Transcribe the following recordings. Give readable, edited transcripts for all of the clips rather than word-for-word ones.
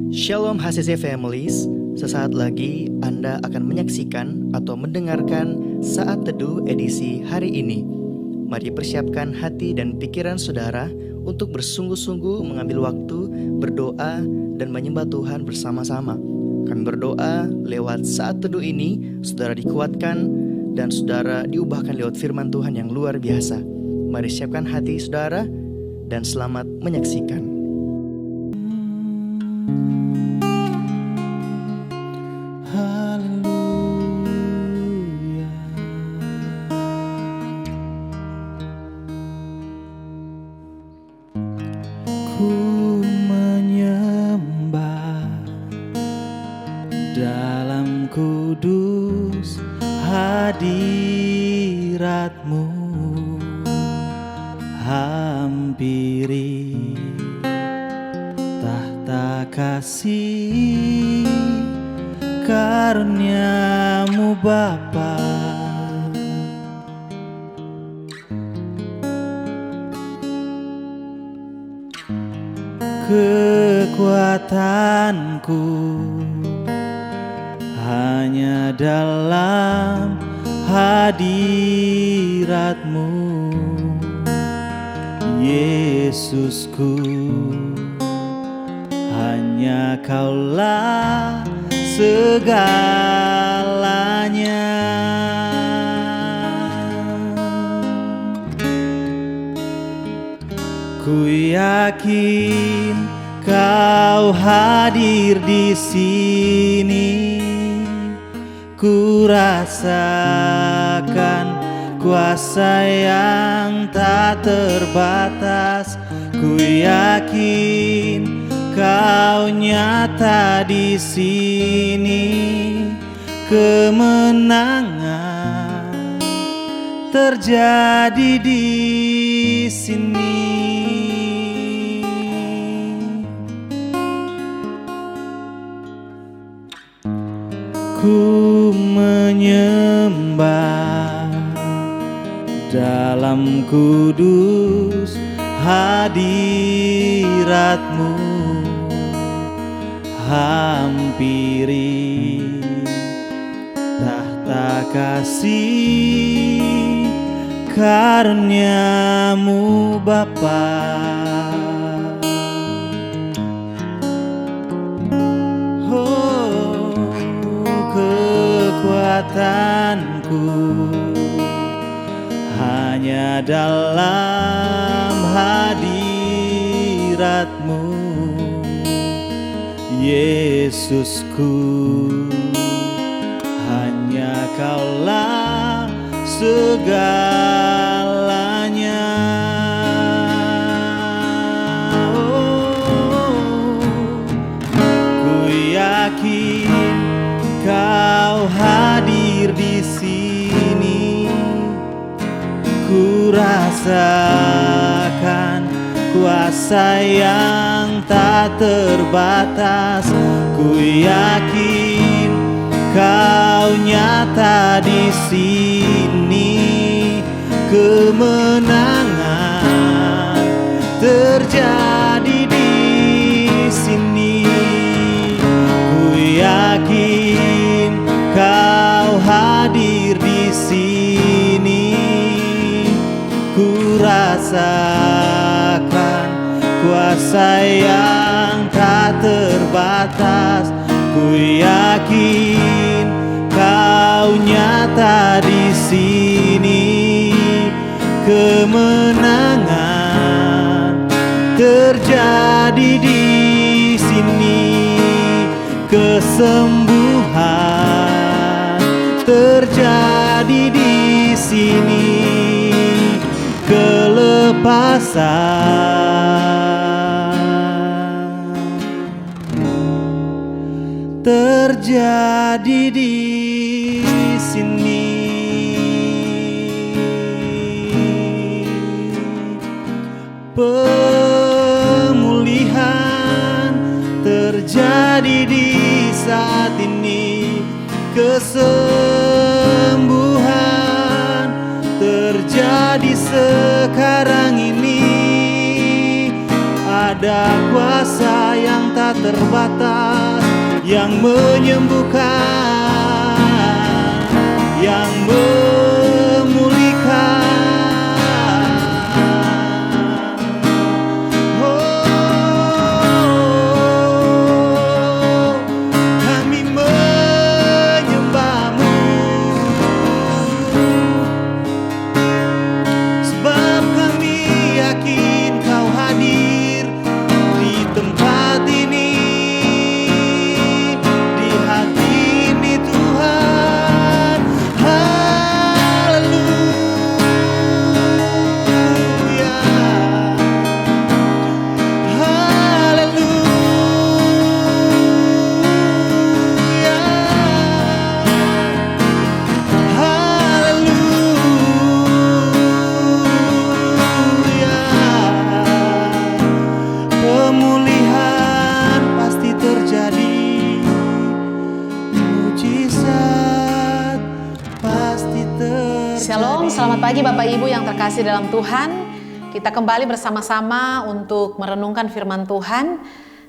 Shalom HCC Families, sesaat lagi Anda akan menyaksikan atau mendengarkan Saat Teduh edisi hari ini. Mari persiapkan hati dan pikiran saudara untuk bersungguh-sungguh mengambil waktu, berdoa, dan menyembah Tuhan bersama-sama. Kami berdoa lewat Saat Teduh ini, saudara dikuatkan dan saudara diubahkan lewat firman Tuhan yang luar biasa. Mari siapkan hati saudara dan selamat menyaksikan. Ku menyembah dalam kudus hadirat-Mu, hampiri tahta kasih karunia-Mu Bapa. Kekuatanku hanya dalam hadirat-Mu, Yesusku. Hanya Kaulah segalanya. Ku yakin Kau hadir di sini, ku rasakan kuasa yang tak terbatas. Ku yakin Kau nyata di sini, kemenangan terjadi di sini. Ku menyembah dalam kudus hadirat-Mu, hampiri tahta kasih karunia-Mu Bapa. Kekuatanku hanya dalam hadirat-Mu, Yesusku. Hanya Kaulah segalanya. Ku yakin Kau hadir di sini, ku rasakan kuasa yang tak terbatas. Ku yakin Kau nyata di sini, kemenangan terjadi di sini. Ku yakin Kau hadir di sini, ku rasakan kuasa yang tak terbatas. Ku yakin Kau nyata di sini, kemenangan terjadi di sini, kesembuhan terjadi di sini, kelepasan terjadi di sini. Pemulihan terjadi di saat ini, kesembuhan terjadi sekarang ini. ada kuasa yang tak terbatas, yang menyembuhkan, yang memulihkan. Oh, kami menyembah-Mu, sebab kami yakin Kau hadir di tempat ini, di hati ini Tuhan. Haleluya, haleluya, haleluya. Pemulihan pasti terjadi, mujizat pasti terjadi. Shalom, selamat pagi Bapak Ibu yang terkasih dalam Tuhan. Kita kembali bersama-sama untuk merenungkan firman Tuhan.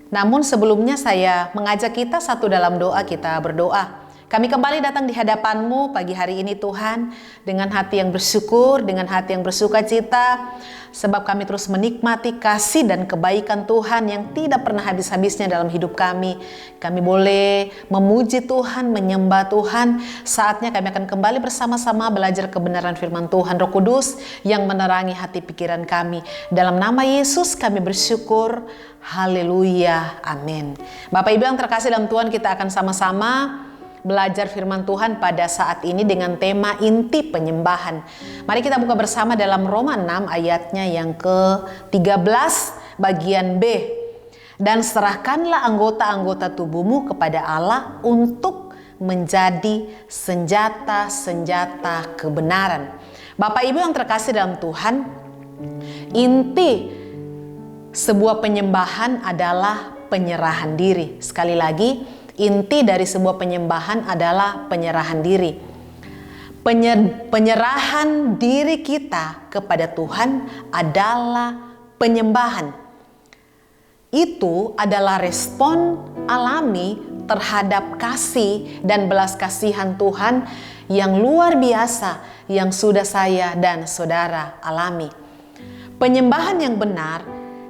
Namun sebelumnya saya mengajak kita satu dalam doa, kita berdoa. Kami kembali datang di hadapan-Mu pagi hari ini Tuhan, dengan hati yang bersyukur, dengan hati yang bersuka cita, sebab kami terus menikmati kasih dan kebaikan Tuhan yang tidak pernah habis-habisnya dalam hidup kami. Kami boleh memuji Tuhan, menyembah Tuhan. Saatnya kami akan kembali bersama-sama belajar kebenaran firman Tuhan. Roh Kudus yang menerangi hati pikiran kami. Dalam nama Yesus kami bersyukur. Haleluya, amin. Bapak Ibu yang terkasih dalam Tuhan, kita akan sama-sama belajar firman Tuhan pada saat ini dengan tema inti penyembahan. Mari kita buka bersama dalam Roma 6 ayatnya yang ke-13 bagian B. Dan serahkanlah anggota-anggota tubuhmu kepada Allah untuk menjadi senjata-senjata kebenaran. Bapak Ibu yang terkasih dalam Tuhan, inti sebuah penyembahan adalah penyerahan diri. Sekali lagi, inti dari sebuah penyembahan adalah penyerahan diri. Penyerahan diri kita kepada Tuhan adalah penyembahan. Itu adalah respon alami terhadap kasih dan belas kasihan Tuhan yang luar biasa yang sudah saya dan saudara alami. Penyembahan yang benar,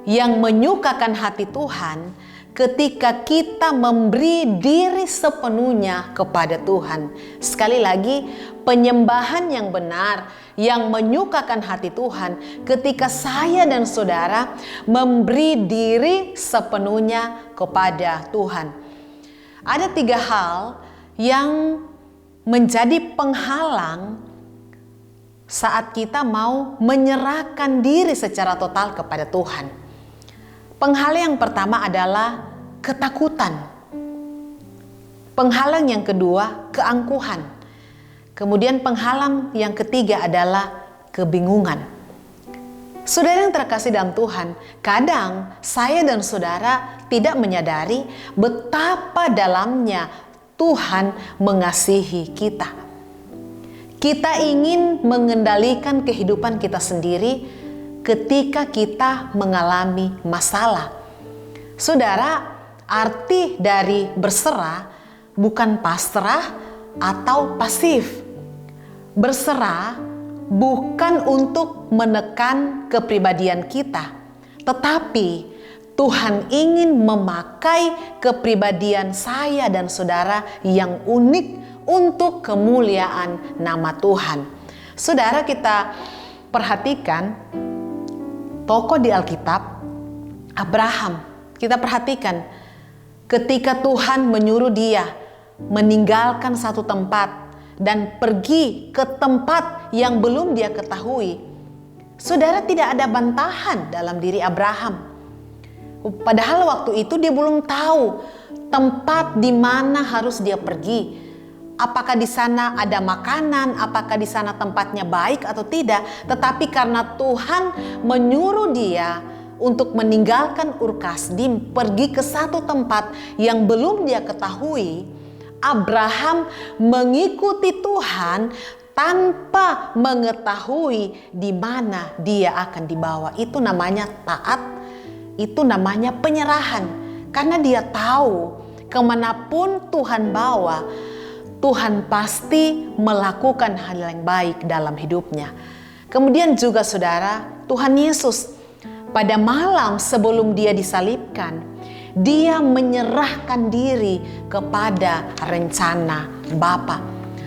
yang menyukakan hati Tuhan, ketika kita memberi diri sepenuhnya kepada Tuhan. Sekali lagi, penyembahan yang benar, yang menyukakan hati Tuhan, ketika saya dan saudara memberi diri sepenuhnya kepada Tuhan. Ada 3 hal yang menjadi penghalang saat kita mau menyerahkan diri secara total kepada Tuhan. Penghalang yang pertama adalah ketakutan. Penghalang yang kedua, keangkuhan. Kemudian penghalang yang ketiga adalah kebingungan. Saudara yang terkasih dalam Tuhan, kadang saya dan saudara tidak menyadari betapa dalamnya Tuhan mengasihi kita. Kita ingin mengendalikan kehidupan kita sendiri ketika kita mengalami masalah. Saudara, arti dari berserah bukan pasrah atau pasif. Berserah bukan untuk menekan kepribadian kita, tetapi Tuhan ingin memakai kepribadian saya dan saudara yang unik untuk kemuliaan nama Tuhan. Saudara, kita perhatikan tokoh di Alkitab, Abraham. Kita perhatikan ketika Tuhan menyuruh dia meninggalkan satu tempat dan pergi ke tempat yang belum dia ketahui. Saudara, tidak ada bantahan dalam diri Abraham. Padahal waktu itu dia belum tahu tempat di mana harus dia pergi. Apakah di sana ada makanan, apakah di sana tempatnya baik atau tidak. Tetapi karena Tuhan menyuruh dia untuk meninggalkan Ur Kasdim, pergi ke satu tempat yang belum dia ketahui, Abraham mengikuti Tuhan tanpa mengetahui di mana dia akan dibawa. Itu namanya taat itu namanya penyerahan. Karena dia tahu kemanapun Tuhan bawa, Tuhan pasti melakukan hal yang baik dalam hidupnya. Kemudian juga saudara, Tuhan Yesus pada malam sebelum dia disalibkan, dia menyerahkan diri kepada rencana Bapa.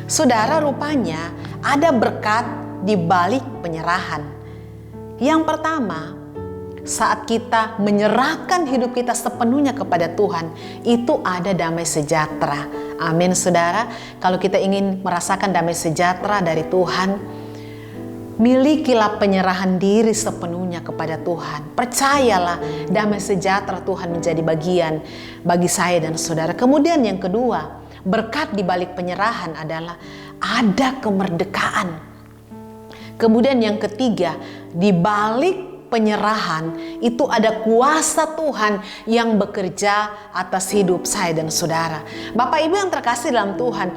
Saudara, rupanya ada berkat di balik penyerahan. Yang pertama, saat kita menyerahkan hidup kita sepenuhnya kepada Tuhan, itu ada damai sejahtera. Amin, saudara. Kalau kita ingin merasakan damai sejahtera dari Tuhan, milikilah penyerahan diri sepenuhnya kepada Tuhan. Percayalah, damai sejahtera Tuhan menjadi bagian bagi saya dan saudara. Kemudian yang kedua, berkat di balik penyerahan adalah ada kemerdekaan. Kemudian yang ketiga, di balik penyerahan itu ada kuasa Tuhan yang bekerja atas hidup saya dan saudara. Bapak Ibu yang terkasih dalam Tuhan,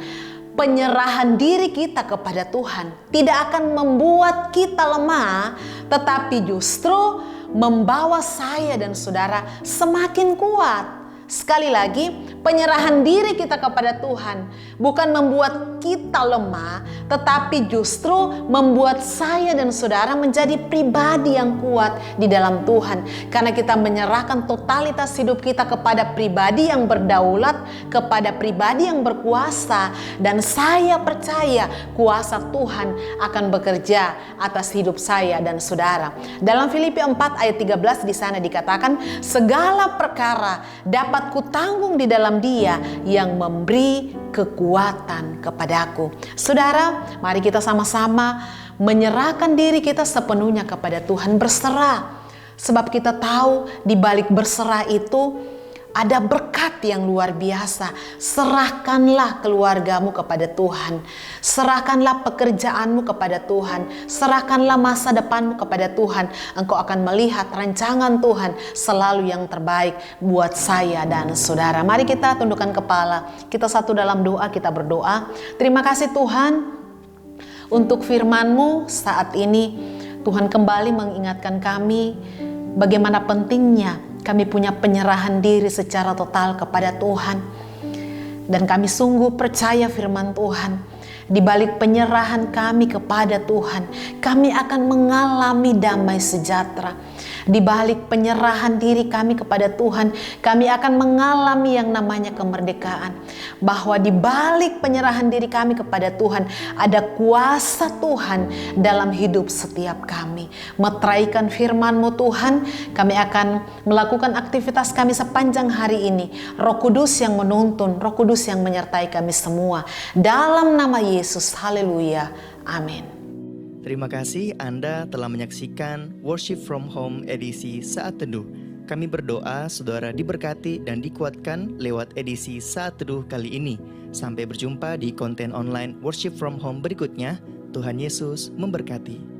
penyerahan diri kita kepada Tuhan tidak akan membuat kita lemah, tetapi justru membawa saya dan saudara semakin kuat. Sekali lagi, penyerahan diri kita kepada Tuhan bukan membuat kita lemah, tetapi justru membuat saya dan saudara menjadi pribadi yang kuat di dalam Tuhan. Karena kita menyerahkan totalitas hidup kita kepada pribadi yang berdaulat, kepada pribadi yang berkuasa. Dan saya percaya kuasa Tuhan akan bekerja atas hidup saya dan saudara. Dalam Filipi 4 ayat 13 di sana dikatakan, segala perkara dapat kutanggung di dalam Dia yang memberi kekuatan kepadaku. Saudara, mari kita sama-sama menyerahkan diri kita sepenuhnya kepada Tuhan, berserah. Sebab kita tahu di balik berserah itu ada berkat yang luar biasa. Serahkanlah keluargamu kepada Tuhan. Serahkanlah pekerjaanmu kepada Tuhan. Serahkanlah masa depanmu kepada Tuhan. Engkau akan melihat rancangan Tuhan selalu yang terbaik buat saya dan saudara. Mari kita tundukkan kepala. Kita satu dalam doa, kita berdoa. Terima kasih Tuhan untuk firman-Mu saat ini. Tuhan kembali mengingatkan kami bagaimana pentingnya kami punya penyerahan diri secara total kepada Tuhan. Dan kami sungguh percaya firman Tuhan. Di balik penyerahan kami kepada Tuhan, kami akan mengalami damai sejahtera. Di balik penyerahan diri kami kepada Tuhan, kami akan mengalami yang namanya kemerdekaan. Bahwa di balik penyerahan diri kami kepada Tuhan, ada kuasa Tuhan dalam hidup setiap kami. Meteraikan firman-Mu Tuhan, kami akan melakukan aktivitas kami sepanjang hari ini. Roh Kudus yang menuntun, Roh Kudus yang menyertai kami semua. Dalam nama Yesus, haleluya, amin. Terima kasih Anda telah menyaksikan Worship from Home edisi Saat Teduh. Kami berdoa saudara diberkati dan dikuatkan lewat edisi Saat Teduh kali ini. Sampai berjumpa di konten online Worship from Home berikutnya. Tuhan Yesus memberkati.